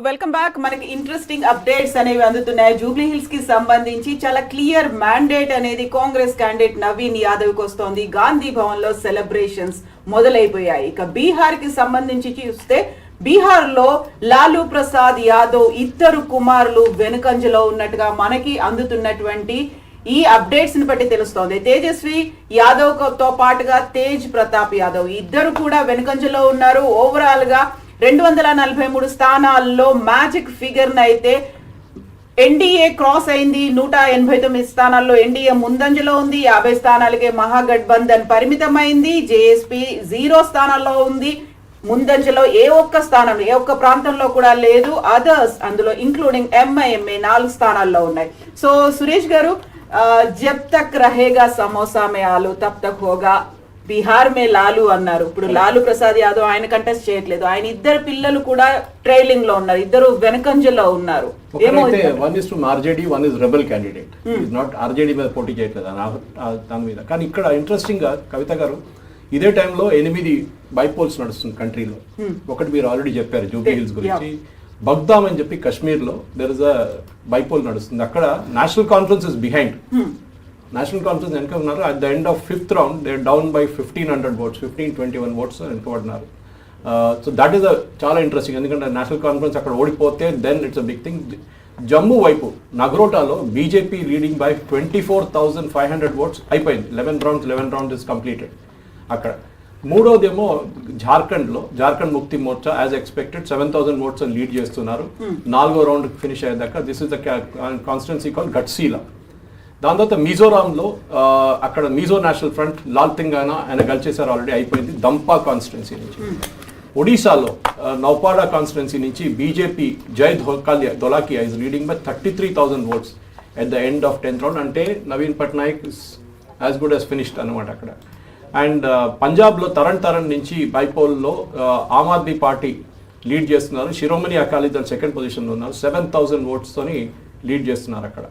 Welcome back. మనకి interesting updates అనేవి అందుతున్నాయి. జూబ్లీ హిల్స్ కి సంబంధించి చాలా క్లియర్ మ్యాండేట్ అనేది కాంగ్రెస్ క్యాండిడేట్ నవీన్ యాదవ్ కి వస్తోంది. గాంధీ భవన్ లో సెలబ్రేషన్స్ మొదలైపోయాయి. ఇక బీహార్ కి సంబంధించి చూస్తే బీహార్ లో లాలూ ప్రసాద్ యాదవ్ ఇద్దరు కుమారులు వెనుకంజలో ఉన్నట్టుగా మనకి అందుతున్నటువంటి ఈ అప్డేట్స్ ని బట్టి తెలుస్తోంది. తేజస్వి యాదవ్ తో పాటుగా తేజ్ ప్రతాప్ యాదవ్ ఇద్దరు కూడా వెనుకంజలో ఉన్నారు. ఓవరాల్ గా 243 స్థానాల్లో మ్యాజిక్ ఫిగర్ అయితే ఎన్డీఏ క్రాస్ అయింది. 189 స్థానాల్లో ఎన్డీఏ ముందంజలో ఉంది. 50 స్థానాలకే మహాగఠబంధన్ పరిమితమైంది. జేఎస్పీ 0 స్థానాల్లో ఉంది. ముందంజలో ఏ ఒక్క ప్రాంతంలో కూడా లేదు. అదర్స్ అందులో ఇంక్లూడింగ్ ఎంఐఎంఏ 4 స్థానాల్లో ఉన్నాయి. సో సురేష్ గారు, జబ్ తక్ రహేగా సమోసా మే ఆలు తబ్ తక్ హోగా బీహార్ మే లాలు అన్నారు. ఇప్పుడు లాలూ ప్రసాద్ యాదవ్ ఆయన కంటెస్ట్ చేయట్లేదు. ఆయన ఇద్దరు పిల్లలు కూడా ట్రైలింగ్ లో ఉన్నారు. ఇద్దరు వెనకంజలో ఉన్నారు. One is to RJD, one is rebel candidate. Not RJD మీద పోటీ చేయట్లేదు దాని మీద. కానీ ఇక్కడ ఇంట్రెస్టింగ్ గా కవిత గారు ఇదే టైంలో 8 బైపోల్స్ నడుస్తుంది కంట్రీలో. ఒకటి మీరు ఆల్రెడీ చెప్పారు జూబ్లీ హిల్స్ గురించి. బగ్దామ్ అని చెప్పి కశ్మీర్ లో దెర్ ఇస్ అ బైపోల్ నడుస్తుంది. అక్కడ నేషనల్ కాన్ఫరెన్స్ ఇస్ బిహైండ్. నేషనల్ కాన్ఫరెన్స్ వెనక ఉన్నారు. At the end of 5th round they down by 1500 votes, 1521 votes వెనకబడినారు. సో దట్ ఈస్ చాలా ఇంట్రెస్టింగ్. ఎందుకంటే నేషనల్ కాన్ఫరెన్స్ అక్కడ ఓడిపోతే then it's a big thing. Jammu వైపు నగ్రోటాలో బీజేపీ లీడింగ్ బై 24,500 votes అయిపోయింది. 11 rounds ఇస్ కంప్లీటెడ్ అక్కడ. మూడోదేమో Jharkhand Mukti Morcha as expected 7,000 votes lead చేస్తున్నారు. 4వ రౌండ్ ఫినిష్ అయ్యేదాకా. This is the constituency call Ghatsila. దాని తర్వాత మిజోరాంలో అక్కడ మిజో నేషనల్ ఫ్రంట్ లాల్ తెలంగాణ ఆయన గెలిచేశారు, ఆల్రెడీ అయిపోయింది. దంపా కాన్స్టిట్యున్సీ నుంచి. ఒడిశాలో నౌపాడా కాన్స్టిట్యున్సీ నుంచి BJP Jai Dholakia is leading by 33,000 votes at the end of 10th round. అంటే Naveen Patnaik is as good as finished అనమాట అక్కడ. అండ్ పంజాబ్లో తరణ్ నుంచి బైపోల్లో ఆమ్ ఆద్మీ పార్టీ లీడ్ చేస్తున్నారు. శిరోమణి అకాలీదళ్ 2nd పొజిషన్లో ఉన్నారు. 7,000 votes తోని లీడ్ చేస్తున్నారు అక్కడ.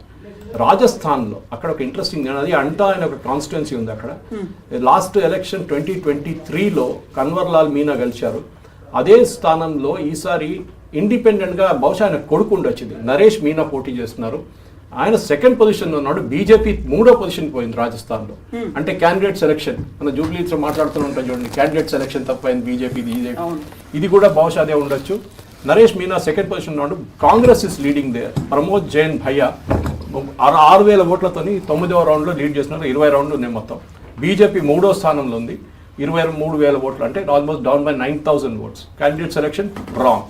రాజస్థాన్లో అక్కడ ఒక ఇంట్రెస్టింగ్ అది అంటా అనే ఒక కాన్స్టిట్యున్సీ ఉంది అక్కడ. లాస్ట్ ఎలక్షన్ 2023లో కన్వర్ లాల్ మీనా గెలిచారు. అదే స్థానంలో ఈసారి ఇండిపెండెంట్గా బహుశా ఆయన కొడుకు ఉండొచ్చింది, నరేష్ మీనా పోటీ చేస్తున్నారు. ఆయన 2nd పొజిషన్లో ఉన్నాడు. బీజేపీ 3వ పొజిషన్ పోయింది రాజస్థాన్లో. అంటే క్యాండిడేట్ సెలక్షన్ మన జూబ్లీస్ మాట్లాడుతూ ఉంటాం చూడండి, క్యాండిడేట్ సెలక్షన్ తప్పైంది బీజేపీ. ఇది కూడా బహుశా అదే ఉండొచ్చు. నరేష్ మీనా 2nd పొజిషన్ ఉన్నాడు. Congress is leading they. Pramod Jain భయ్యా 6,000 ఓట్లతోని 9వ రౌండ్లో లీడ్ చేస్తున్నారు. 20 రౌండ్లు ఉన్నాయి మొత్తం. బీజేపీ 3వ స్థానంలో ఉంది, 23,000 ఓట్లు. అంటే almost down by 9,000 votes. Candidate selection wrong.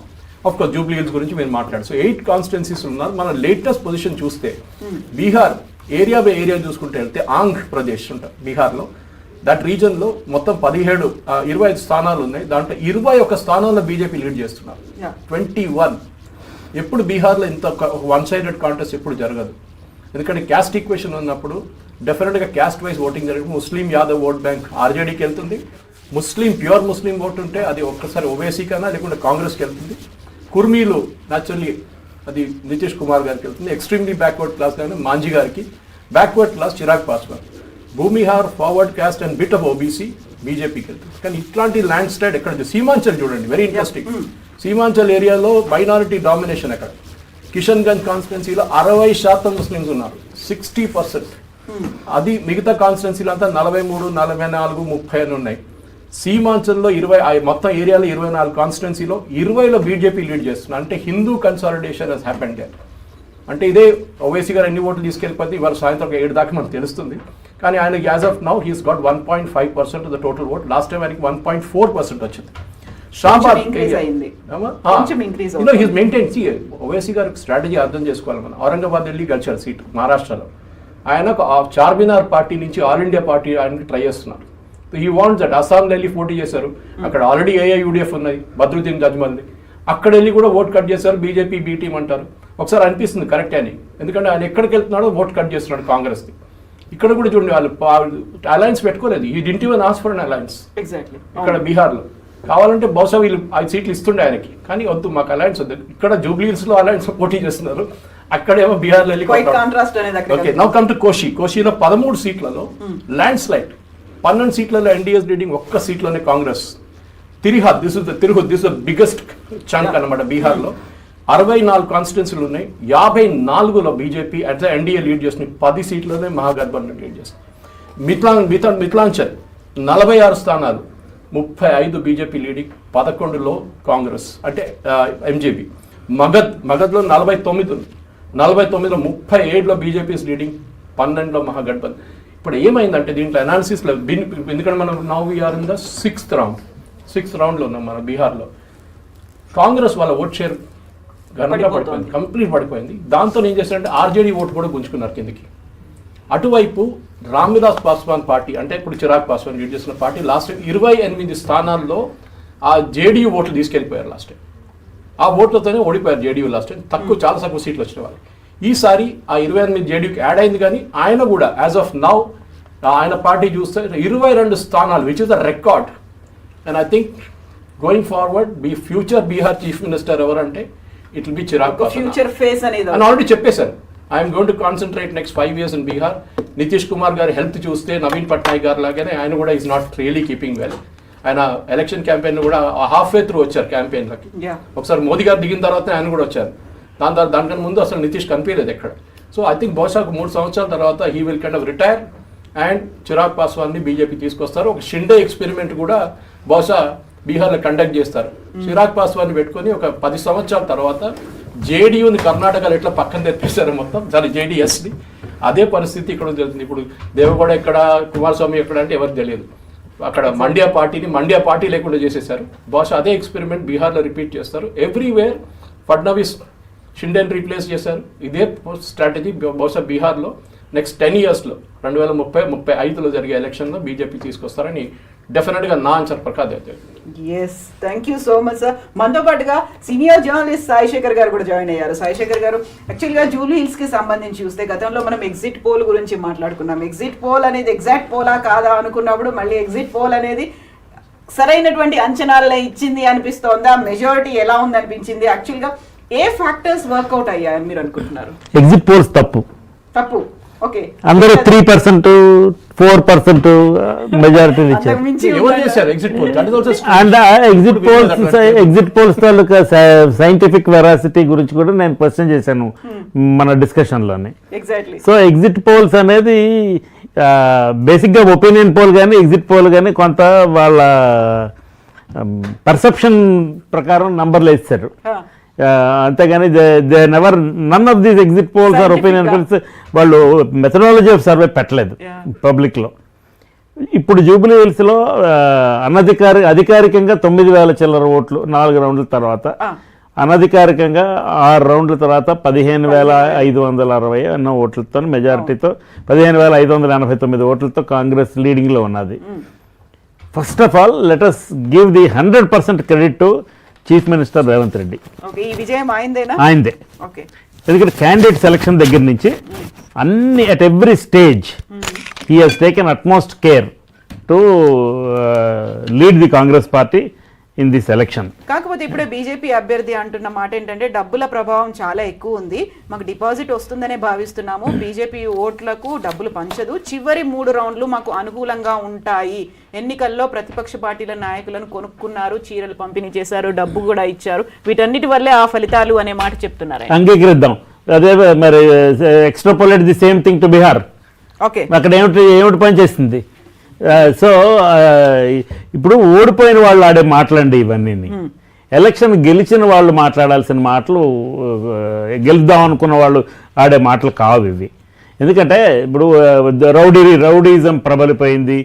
Of course Jubilee hills గురించి మేము మాట్లాడు. సో 8 కాన్స్టిట్యున్సీస్ ఉన్నారు. మన లేటెస్ట్ పొజిషన్ చూస్తే బీహార్ ఏరియా బై ఏరియా చూసుకుంటే వెళ్తే ఆంధ్రప్రదేశ్ ఉంటుంది బీహార్లో. దట్ రీజన్లో మొత్తం 25 స్థానాలు ఉన్నాయి. దాంట్లో 21 స్థానాల్లో బీజేపీ లీడ్ చేస్తున్నారు. 21. ఎప్పుడు బీహార్లో ఇంత వన్ సైడెడ్ కాంటెస్ట్ ఎప్పుడు జరగదు. ఎందుకంటే క్యాస్ట్ ఈక్వేషన్ ఉన్నప్పుడు డెఫినెట్గా క్యాస్ట్ వైజ్ ఓటింగ్ జరిగింది. ముస్లిం యాదవ్ ఓట్ బ్యాంక్ ఆర్జేడీకి వెళ్తుంది. ప్యూర్ ముస్లిం ఓట్ ఉంటే అది ఒక్కసారి ఓవైసీ కన్నా లేకుంటే కాంగ్రెస్కి వెళ్తుంది. కుర్మీలు న్యాచురల్లీ అది నితీష్ కుమార్ గారికి వెళ్తుంది. ఎక్స్ట్రీమ్లీ బ్యాక్వర్డ్ క్లాస్ కానీ మాంజీ గారికి, backward class Chirag Paswan. Bhumihar forward caste and bit of OBC బీజేపీకి వెళ్తుంది. కానీ ఇట్లాంటి ల్యాండ్ స్లైడ్ ఎక్కడ సీమాంచల్ చూడండి, వెరీ ఇంట్రెస్టింగ్. సీమాంచల్ ఏరియాలో మైనారిటీ డామినేషన్. అక్కడ కిషన్ గంజ్ కాన్స్టిట్యున్సీలో 60% ముస్లిమ్స్ ఉన్నారు, 60%. అది మిగతా కాన్స్టిట్యున్సీలో అంతా 43, 44, 30 అని ఉన్నాయి. సీమాంచల్లో 20, మొత్తం ఏరియాలో 24 కాన్స్టిట్యున్సీలో 20లో బీజేపీ లీడ్ చేస్తున్నారు. అంటే Hindu consolidation has happened there. అంటే ఇదే ఓవైసీ గారు ఎన్ని ఓట్లు తీసుకెళ్ళిపోతే ఇవాళ సాయంత్రం 7 దాకా మనకు తెలుస్తుంది. కానీ ఆయన as of now he's got 1.5% of the total vote. Last time ఆయనకి 1.4% వచ్చింది. ఓవైసీ గారికి స్ట్రాటజీ అర్థం చేసుకోవాలి మనం. ఔరంగాబాద్ వెళ్ళి గెలిచారు సీట్ మహారాష్ట్రలో. ఆయన చార్మినార్ పార్టీ నుంచి ఆల్ ఇండియా పార్టీ ఆయనకి ట్రై చేస్తున్నారు. He wants that. అస్సాంలో వెళ్ళి పోటీ చేశారు. అక్కడ ఆల్రెడీ ఏఐయుడిఎఫ్ ఉన్నది, బద్రుద్దీన్ జజ్మల్ది. అక్కడ వెళ్ళి కూడా ఓట్ కట్ చేశారు. బీజేపీ బీ టీం అంటారు. ఒకసారి అనిపిస్తుంది కరెక్ట్ అని, ఎందుకంటే ఆయన ఎక్కడికి వెళ్తున్నాడో ఓట్ కట్ చేస్తున్నాడు కాంగ్రెస్కి. ఇక్కడ కూడా చూడండి, వాళ్ళు అలయన్స్ పెట్టుకోలేదు. He didn't even ask for an alliance. ఇక్కడ బీహార్లో కావాలంటే బహుశా వీళ్ళు 5 సీట్లు ఇస్తుండే ఆయనకి. కానీ వద్దు, మాకు అలయన్స్ వద్దు. ఇక్కడ జూబ్లీ హిల్స్లో అలయన్స్ పోటీ చేస్తున్నారు, అక్కడేమో బీహార్లో వెళ్ళి. ఓకే, నౌ కమ్ టు కోషిలో 13 సీట్లలో ల్యాండ్ స్లైడ్. 12 సీట్లలో ఎన్డీఎస్ లీడింగ్, 1 సీట్లోనే Congress. Tirhut, this is the biggest chunk అనమాట బీహార్లో. 64 కాన్స్టిట్యున్సీలు ఉన్నాయి. 54లో BJP at the NDA lead చేస్తుంది. 10 సీట్లోనే మహాగఠబంధన్ లీడ్ చేస్తుంది. మిథిలాంచల్ 46 స్థానాలు, 35 బీజేపీ లీడింగ్, 11లో కాంగ్రెస్ అంటే ఎంజేపీ. మగధ్లో 49 ఉంది. 49లో 37లో బీజేపీ లీడింగ్, 12లో మహాగఠబంధన్. ఇప్పుడు ఏమైందంటే దీంట్లో అనాలిసిస్లో ఎందుకంటే మనం now we are in the 6th రౌండ్లో ఉన్నాం మన బీహార్లో. కాంగ్రెస్ వాళ్ళ ఓట్ షేర్ ఘనంగా పడిపోయింది, కంప్లీట్ పడిపోయింది. దాంతో ఏం చేశారంటే ఆర్జేడీ ఓటు కూడా గుంజుకున్నారు కిందికి. అటువైపు రామ్విలాస్ పాస్వాన్ పార్టీ అంటే ఇప్పుడు చిరాగ్ పాస్వాన్ లీడ్ చేసిన పార్టీ లాస్ట్ 28 స్థానాల్లో ఆ జేడీయూ ఓట్లు తీసుకెళ్ళిపోయారు లాస్ట్ టైం. ఆ ఓట్లతోనే ఓడిపోయారు జేడీయూ లాస్ట్ టైం. చాలా తక్కువ సీట్లు వచ్చిన వాళ్ళు. ఈసారి ఆ 28 జేడీయూకి యాడ్ అయింది, కానీ ఆయన కూడా యాజ్ ఆఫ్ నౌ ఆయన పార్టీ చూస్తే 22 స్థానాలు, which is the record. And I think going forward future Bihar chief minister ఎవరంటే it will be Chirag Paswan. Future face అనేది ఆల్రెడీ చెప్పేశారు, I'm going to concentrate next 5 years in Bihar. Nitish Kumar గారి హెల్త్ చూస్తే నవీన్ పట్నాయక్ గారు లాగానే ఆయన కూడా is not really keeping well. ఆయన ఎలక్షన్ క్యాంపెయిన్ కూడా హాఫ్ వే త్రూ వచ్చారు క్యాంపెయిన్లకి. ఒకసారి మోదీ గారు దిగిన తర్వాత ఆయన కూడా వచ్చారు. దానికన్నా ముందు అసలు నితీష్ కనిపించలేదు ఎక్కడ. సో ఐ థింక్ బహుశా 3 సంవత్సరాల తర్వాత he will kind of retire and Chirag పాస్వాన్ని బీజేపీ తీసుకొస్తారు. ఒక షిండే ఎక్స్పెరిమెంట్ కూడా బహుశా బీహార్లో కండక్ట్ చేస్తారు. చిరాగ్ పాస్వాన్ని పెట్టుకొని ఒక 10 సంవత్సరాల తర్వాత జేడీయూని కర్ణాటకలో ఎట్లా పక్కన తెప్పేశారు మొత్తం, జేడీఎస్ని, అదే పరిస్థితి ఇక్కడ జరుగుతుంది. ఇప్పుడు దేవగౌడ ఎక్కడ, కుమారస్వామి ఎక్కడ అంటే ఎవరికి తెలియదు. అక్కడ మండ్యా పార్టీ లేకుండా చేసేసారు. బహుశా అదే ఎక్స్పెరిమెంట్ బీహార్లో రిపీట్ చేస్తారు. ఎవ్రీవేర్ ఫడ్నవీస్ షిండేని రీప్లేస్ చేశారు. ఇదే స్ట్రాటజీ బహుశా బీహార్లో నెక్స్ట్ 10 yearsలో 2030-35లో జరిగే ఎలక్షన్లో బీజేపీ తీసుకొస్తారని డెఫినెట్గా నా ఆన్సర్ ప్రకారం అయితే. Yes, thank you so much sir. మనతో పాటుగా సీనియర్ జర్నలిస్ట్ సాయిశేఖర్ గారు కూడా జాయిన్ అయ్యారు. సాయిశేఖర్ గారు, యాక్చువల్గా జూబ్లీ హిల్స్కి సంబంధించి చూస్తే గతంలో మనం ఎగ్జిట్ పోల్ గురించి మాట్లాడుకున్నాం. ఎగ్జిట్ పోల్ అనేది ఎగ్జాక్ట్ పోలా కాదా అనుకున్నప్పుడు మళ్ళీ ఎగ్జిట్ పోల్ అనేది సరైనటువంటి అంచనాలను ఇచ్చింది అనిపిస్తోందా? మెజారిటీ ఎలా ఉంది అనిపించింది? యాక్చువల్గా ఏ ఫ్యాక్టర్స్ వర్కౌట్ అయ్యాయని మీరు అనుకుంటున్నారు? ఎగ్జిట్ పోల్స్ తప్పు. ఓకే, అందరూ 3%, 4% మెజారిటీ ఇచ్చారు. And exit polls taluka scientific veracity గురించి కూడా నేను క్వశ్చన్ చేశాను మన డిస్కషన్లోనే. సో ఎగ్జిట్ పోల్స్ అనేది బేసిక్గా ఒపీనియన్ పోల్ కానీ ఎగ్జిట్ పోల్ కానీ కొంత వాళ్ళ పర్సెప్షన్ ప్రకారం నంబర్లు వేస్తారు. అంతేగాని they never none of these exit polls are opinion polls వాళ్ళు మెథడాలజీ ఆఫ్ సర్వే పెట్టలేదు పబ్లిక్లో. ఇప్పుడు జూబ్లీ హిల్స్లో అధికారికంగా 9,000 చిల్లర ఓట్లు 4 రౌండ్ల తర్వాత, అనధికారికంగా 6 రౌండ్ల తర్వాత 15,560 అన్న ఓట్లతో మెజారిటీతో 15,589 ఓట్లతో కాంగ్రెస్ లీడింగ్లో ఉన్నది. First of all let us give the 100% credit to chief minister Revanth Reddy. ఆయనదే. ఎందుకంటే క్యాండిడేట్ సెలక్షన్ దగ్గర నుంచి అన్ని at every stage he has taken utmost care to lead the Congress party in this election. కాకపోతే ఇప్పుడే బీజేపీ అభ్యర్థి అంటున్న మాట ఏంటంటే డబ్బుల ప్రభావం చాలా ఎక్కువ ఉంది, మాకు డిపాజిట్ వస్తుందనే భావిస్తున్నాము, బీజేపీ ఓట్లకు డబ్బులు పంచదు, చివరి 3 రౌండ్లు మాకు అనుకూలంగా ఉంటాయి, ఎన్నికల్లో ప్రతిపక్ష పార్టీల నాయకులను కొనుక్కున్నారు, చీరలు పంపిణీ చేశారు, డబ్బు కూడా ఇచ్చారు, వీటన్నిటి వల్లే ఆ ఫలితాలు అనే మాట చెప్తున్నారు. అంగీకరిద్దాం. అదే మరి extrapolate the same thing to Bihar. Okay, అక్కడ ఏమిటి పని చేస్తుంది? సో ఇప్పుడు ఓడిపోయిన వాళ్ళు ఆడే మాటలండి ఇవన్నీ. ఎలక్షన్ గెలిచిన వాళ్ళు మాట్లాడాల్సిన మాటలు, గెలుద్దాం అనుకున్న వాళ్ళు ఆడే మాటలు కావు ఇవి. ఎందుకంటే ఇప్పుడు రౌడీజం ప్రబలిపోయింది,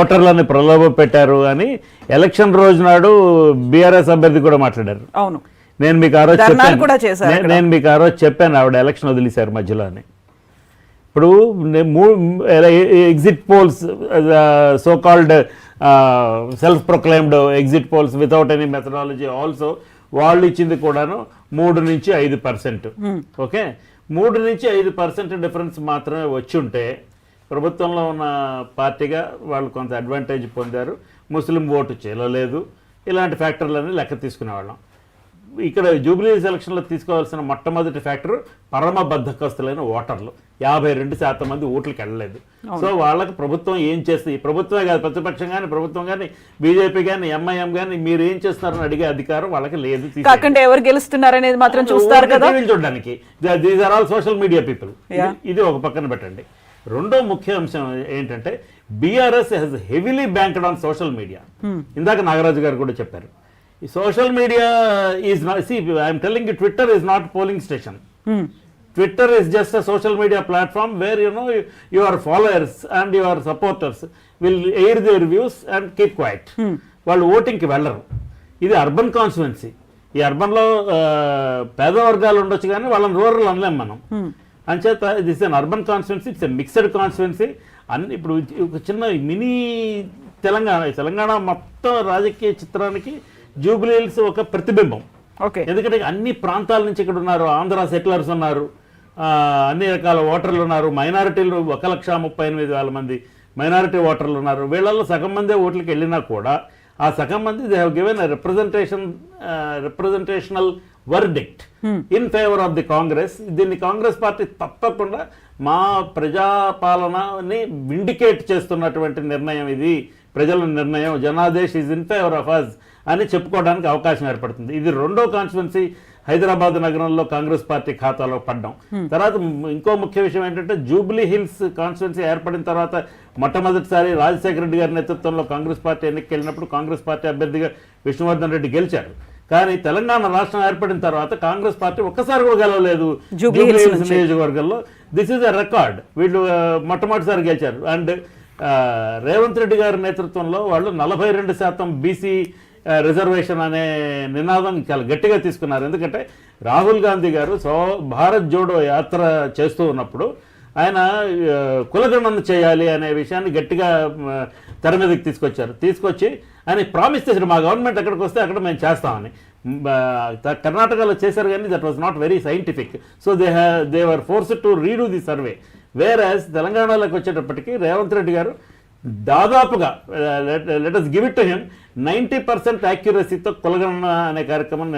ఓటర్లని ప్రలోభ పెట్టారు అని ఎలక్షన్ రోజు నాడు బీఆర్ఎస్ అభ్యర్థి కూడా మాట్లాడారు. అవును, నేను మీకు ఆ రోజు చెప్పాను ఆవిడ ఎలక్షన్ వదిలేశారు మధ్యలోనే. ఇప్పుడు exit polls, so called self proclaimed exit polls without any methodology also, వాళ్ళు ఇచ్చింది కూడాను 3 నుంచి 5%. ఓకే, 3 నుంచి 5% డిఫరెన్స్ మాత్రమే వచ్చి ఉంటే ప్రభుత్వంలో ఉన్న పార్టీగా వాళ్ళు కొంత అడ్వాంటేజ్ పొందారు, ముస్లిం ఓటు చేయలేదు, ఇలాంటి ఫ్యాక్టర్లన్నీ లెక్క తీసుకునేవాళ్ళం. ఇక్కడ జూబ్లీ ఎలక్షన్లో తీసుకోవాల్సిన మొట్టమొదటి ఫ్యాక్టర్ పరమ బద్ధకస్తులైన ఓటర్లు 52% మంది ఓట్లకి వెళ్ళలేదు. సో వాళ్ళకి ప్రభుత్వం ఏం చేస్తుంది, ప్రభుత్వమే కాదు ప్రతిపక్షం కానీ ప్రభుత్వం కానీ బీజేపీ కానీ ఎంఐఎం కానీ మీరు ఏం చేస్తున్నారని అడిగే అధికారం వాళ్ళకి లేదు. కాకుండా ఎవరు గెలుస్తున్నారు అనేది మాత్రం చూస్తారు కదా చూడడానికి. These are all social media people. ఇది ఒక పక్కన పెట్టండి. రెండో ముఖ్య అంశం ఏంటంటే BRS has heavily banked on social media. ఇందాక నాగరాజు గారు కూడా చెప్పారు. Social media is I'm telling you, Twitter is not polling station. Twitter is just a social media platform where your followers and your supporters will air their views and keep quiet. వాళ్ళు ఓటింగ్కి వెళ్ళరు. ఇది urban constituency. ఈ అర్బన్లో పేద వర్గాలు ఉండొచ్చు కానీ వాళ్ళని రూరల్ అనలేం మనం. అంచేత this an urban constituency, it's a mixed constituency. ఇప్పుడు ఒక చిన్న మినీ తెలంగాణ మొత్తం రాజకీయ చిత్రానికి జూబ్లీ హిల్స్ ఒక ప్రతిబింబం. ఎందుకంటే అన్ని ప్రాంతాల నుంచి ఇక్కడ ఉన్నారు, ఆంధ్ర సెటిలర్స్ ఉన్నారు, అన్ని రకాల ఓటర్లు ఉన్నారు, మైనారిటీలు 1,38,000 మంది మైనారిటీ ఓటర్లు ఉన్నారు. వీళ్ళల్లో సగం మందే ఓట్లకి వెళ్ళినా కూడా ఆ సగం మంది they have given representational verdict in favour of the Congress. దీన్ని కాంగ్రెస్ పార్టీ తప్పకుండా మా ప్రజాపాలనని విండికేట్ చేస్తున్నటువంటి నిర్ణయం ఇది, ప్రజల నిర్ణయం, Janadesh is in favour of us అని చెప్పుకోవడానికి అవకాశం ఏర్పడుతుంది. ఇది రెండో కాన్స్టిట్యున్సీ హైదరాబాద్ నగరంలో కాంగ్రెస్ పార్టీ ఖాతాలో పడ్డాం. తర్వాత ఇంకో ముఖ్య విషయం ఏంటంటే జూబ్లీ హిల్స్ కాన్స్టిట్యున్సీ ఏర్పడిన తర్వాత మొట్టమొదటిసారి రాజశేఖర రెడ్డి గారి నేతృత్వంలో కాంగ్రెస్ పార్టీ ఎన్నికకి వెళ్ళినప్పుడు కాంగ్రెస్ పార్టీ అభ్యర్థిగా విష్ణువర్ధన్ రెడ్డి గెలిచారు. కానీ తెలంగాణ రాష్ట్రం ఏర్పడిన తర్వాత కాంగ్రెస్ పార్టీ ఒక్కసారి కూడా గెలవలేదు జూబ్లీ హిల్స్ నియోజకవర్గంలో. This is a record. వీళ్ళు మొట్టమొదటిసారి గెలిచారు. అండ్ రేవంత్ రెడ్డి గారి నేతృత్వంలో వాళ్ళు 42% బీసీ రిజర్వేషన్ అనే నినాదం చాలా గట్టిగా తీసుకున్నారు. ఎందుకంటే రాహుల్ గాంధీ గారు భారత్ జోడో యాత్ర చేస్తూ ఉన్నప్పుడు ఆయన కులగణన చేయాలి అనే విషయాన్ని గట్టిగా తెర మీదకి తీసుకొచ్చి ఆయన ప్రామిస్ చేశారు, మా గవర్నమెంట్ ఎక్కడికి వస్తే అక్కడ మేము చేస్తామని. కర్ణాటకలో చేశారు కానీ that was not very scientific. So they were forced to redo the survey. Whereas తెలంగాణలోకి వచ్చేటప్పటికి రేవంత్ రెడ్డి గారు దాదాపుగా let us give it to him 90% యాక్యురసీతో కులగణన అనే కార్యక్రమం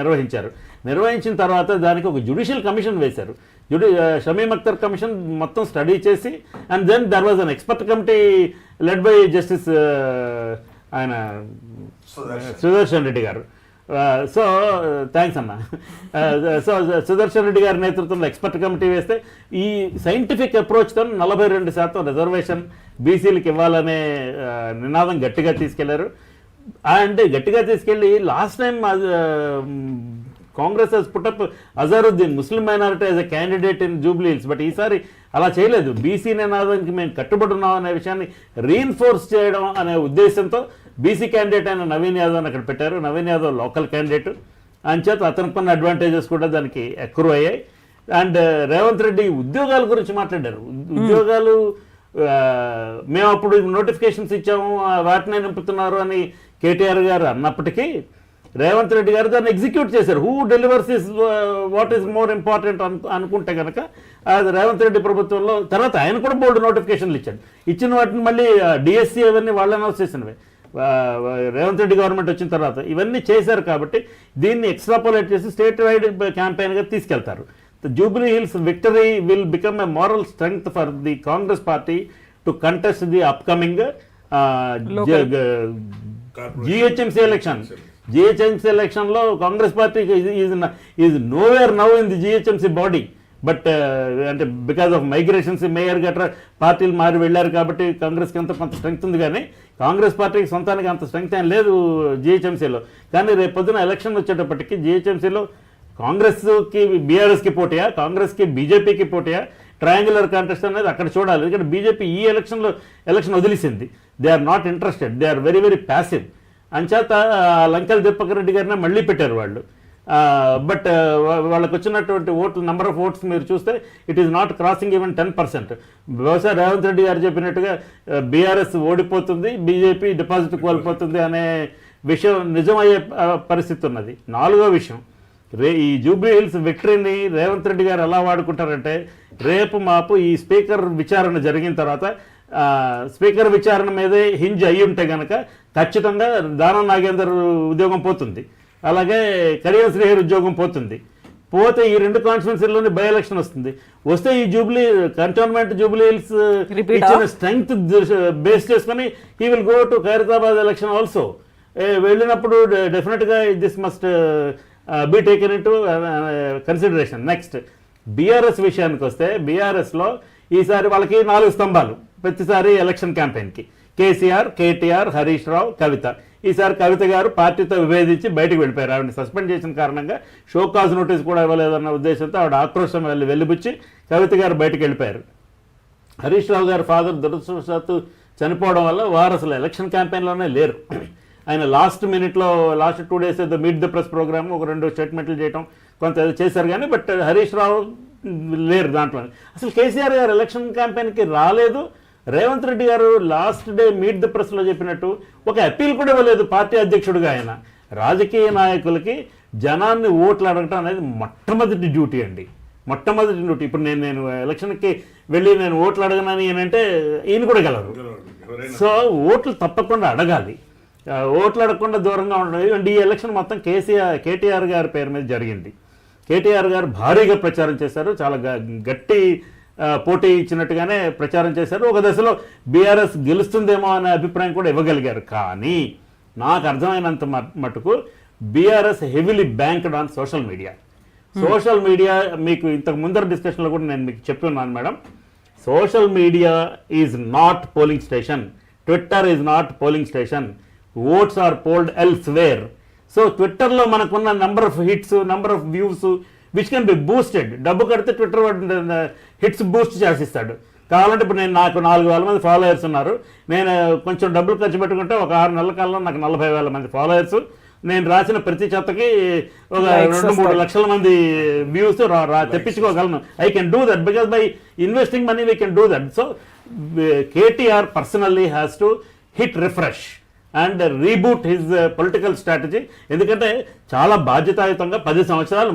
నిర్వహించిన తర్వాత దానికి ఒక జ్యుడిషియల్ కమిషన్ వేశారు. షమీమ్ అఖ్తర్ కమిషన్ మొత్తం స్టడీ చేసి and then there was an expert committee led by justice ఆయన సుదర్శన్ రెడ్డి గారు. సో థ్యాంక్స్ అన్న. సో సుదర్శన్ రెడ్డి గారి నేతృత్వంలో ఎక్స్పర్ట్ కమిటీ వేస్తే ఈ సైంటిఫిక్ అప్రోచ్తో 42% రిజర్వేషన్ బీసీలకు ఇవ్వాలనే నినాదం గట్టిగా తీసుకెళ్లారు. అండ్ గట్టిగా తీసుకెళ్ళి last time Congress has put up Azharuddin Muslim minority as a candidate in Jubilee Hills. But ఈసారి అలా చేయలేదు. బీసీ నినాదానికి మేము కట్టుబడి ఉన్నాం అనే విషయాన్ని రీఇన్ఫోర్స్ చేయడం అనే ఉద్దేశంతో బీసీ క్యాండిడేట్ అయిన నవీన్ యాదవ్ని అక్కడ పెట్టారు. నవీన్ యాదవ్ లోకల్ క్యాండిడేట్ అంచేత అతనికి కొన్ని అడ్వాంటేజెస్ కూడా దానికి ఎక్కువ అయ్యాయి. అండ్ రేవంత్ రెడ్డి ఉద్యోగాల గురించి మాట్లాడారు. ఉద్యోగాలు మేము అప్పుడు నోటిఫికేషన్స్ ఇచ్చాము, వాటినే నింపుతున్నారు అని కేటీఆర్ గారు అన్నప్పటికీ రేవంత్ రెడ్డి గారు దాన్ని ఎగ్జిక్యూట్ చేశారు. Who delivers is what is more important అనుకుంటే కనుక అది రేవంత్ రెడ్డి ప్రభుత్వంలో తర్వాత ఆయన కూడా బోర్డు నోటిఫికేషన్లు ఇచ్చిన వాటిని మళ్ళీ డిఎస్సి అవన్నీ వాళ్ళు అనౌన్స్ చేసినవి రేవంత్ రెడ్డి గవర్నమెంట్ వచ్చిన తర్వాత ఇవన్నీ చేశారు. కాబట్టి దీన్ని ఎక్స్ట్రాపోలేట్ చేసి స్టేట్ వైడ్ క్యాంపెయిన్గా తీసుకెళ్తారు. Jubilee Hills victory will become a moral strength for the Congress party to contest the upcoming GHMC election. GHMC ఎలక్షన్లో Congress party is nowhere now in the GHMC body. But అంటే బికాజ్ ఆఫ్ మైగ్రేషన్స్ మేయర్ గట్రా పార్టీలు మారి వెళ్ళారు కాబట్టి కాంగ్రెస్కి అంత కొంత స్ట్రెంగ్త్ ఉంది. కానీ కాంగ్రెస్ పార్టీకి సొంతానికి అంత స్ట్రెంగ్త్ ఏం లేదు జిహెచ్ఎంసీలో. కానీ రేపు పొద్దున ఎలక్షన్ వచ్చేటప్పటికి జిహెచ్ఎంసీలో కాంగ్రెస్కి బీఆర్ఎస్కి పోటీయా, కాంగ్రెస్కి బీజేపీకి పోటీయా, ట్రయాంగులర్ కాంటెస్ట్ అనేది అక్కడ చూడాలి. ఎందుకంటే బీజేపీ ఈ ఎలక్షన్ వదిలేసింది. They are not interested, they are very very passive. అంచేత లంకెల దీపక్ రెడ్డి గారినే మళ్ళీ పెట్టారు వాళ్ళు. బట్ వాళ్ళకి వచ్చినటువంటి ఓట్లు నెంబర్ ఆఫ్ ఓట్స్ మీరు చూస్తే it is not crossing even 10%. బహుశా రేవంత్ రెడ్డి గారు చెప్పినట్టుగా బీఆర్ఎస్ ఓడిపోతుంది, బీజేపీ డిపాజిట్ కోల్పోతుంది అనే విషయం నిజమయ్యే పరిస్థితి ఉన్నది. నాలుగో విషయం, ఈ జూబ్లీ హిల్స్ విక్టరీని రేవంత్ రెడ్డి గారు ఎలా వాడుకుంటారంటే రేపు మాపు ఈ స్పీకర్ విచారణ జరిగిన తర్వాత స్పీకర్ విచారణ మీదే హింజ్ అయ్యి ఉంటే కనుక ఖచ్చితంగా దానం నాగేందర్ ఉద్యోగం పోతుంది. అలాగే కడియం శ్రీహరి ఉద్యోగం పోతుంది. పోతే ఈ 2 కాన్స్టిట్యున్సీల్లోనే బై ఎలక్షన్ వస్తుంది. వస్తే ఈ జూబ్లీ కంటోన్మెంట్ జూబ్లీ హిల్స్ ఇచ్చిన స్ట్రెంగ్త్ బేస్ చేసుకొని he will go to Khairatabad election also. వెళ్ళినప్పుడు డెఫినెట్గా this must be taken into consideration. Next BRS విషయానికి వస్తే, బీఆర్ఎస్లో ఈసారి వాళ్ళకి 4 స్తంభాలు ప్రతిసారి ఎలక్షన్ క్యాంపెయిన్కి. కేసీఆర్, కేటీఆర్, హరీష్ రావు, కవిత. ఈసారి కవిత గారు పార్టీతో విభేదించి బయటకు వెళ్ళిపోయారు. ఆవిడని సస్పెండ్ చేసిన కారణంగా షోకాజ్ నోటీస్ కూడా ఇవ్వలేదన్న ఉద్దేశంతో ఆవిడ ఆక్రోశం వెలిబుచ్చి కవిత గారు బయటకు వెళ్ళిపోయారు. హరీష్ రావు గారి ఫాదర్ దురదృష్టవశాత్తు చనిపోవడం వల్ల వారు అసలు ఎలక్షన్ క్యాంపెయిన్లోనే లేరు. ఆయన లాస్ట్ మినిట్లో లాస్ట్ 2 days ఏదో మీట్ ద ప్రెస్ ప్రోగ్రామ్ ఒక 2 స్టేట్మెంట్లు చేయడం కొంత చేశారు కానీ బట్ హరీష్ రావు లేరు దాంట్లో. అసలు కేసీఆర్ గారు ఎలక్షన్ క్యాంపెయిన్కి రాలేదు. రేవంత్ రెడ్డి గారు లాస్ట్ డే మీట్ ద ప్రెస్లో చెప్పినట్టు ఒక అప్పీల్ కూడా ఇవ్వలేదు పార్టీ అధ్యక్షుడిగా. ఆయన రాజకీయ నాయకులకి జనాన్ని ఓట్లు అడగటం అనేది మొట్టమొదటి డ్యూటీ అండి, మొట్టమొదటి డ్యూటీ. ఇప్పుడు నేను ఎలక్షన్కి వెళ్ళి నేను ఓట్లు అడగనని అంటే ఈయన కూడా గెలరు. సో ఓట్లు తప్పకుండా అడగాలి, ఓట్లు అడగకుండా దూరంగా ఉండదు. అండ్ ఈ ఎలక్షన్ మొత్తం కేటీఆర్ గారి పేరు మీద జరిగింది. కేటీఆర్ గారు భారీగా ప్రచారం చేశారు, చాలా గట్టి పోటీ ఇచ్చినట్టుగానే ప్రచారం చేశారు. ఒక దశలో బీఆర్ఎస్ గెలుస్తుందేమో అనే అభిప్రాయం కూడా ఇవ్వగలిగారు. కానీ నాకు అర్థమైనంత మటుకు BRS heavily banked on social media. Social media మీకు ఇంతకు ముందర డిస్కషన్లో కూడా నేను మీకు చెప్తున్నాను madam, social media is not polling station, Twitter is not polling station, votes are polled elsewhere. So ట్విట్టర్లో మనకున్న number of hits, number of views which can be boosted. డబ్బు కడితే ట్విట్టర్ హిట్స్ బూస్ట్ చేసిస్తాడు. కావాలంటే ఇప్పుడు నాకు 4,000 మంది ఫాలోయర్స్ ఉన్నారు, నేను కొంచెం డబ్బులు ఖర్చు పెట్టుకుంటే ఒక 6 నెలల కాలంలో నాకు 40,000 మంది ఫాలోయర్స్, నేను రాసిన ప్రతి చెత్తకి ఒక 2-3 లక్షల మంది వ్యూస్ తెప్పించుకోగలను. I can do that because by investing money we can do that. So KTR personally has to hit refresh and reboot his political strategy. ఎందుకంటే చాలా బాధ్యతాయుతంగా 10 సంవత్సరాలు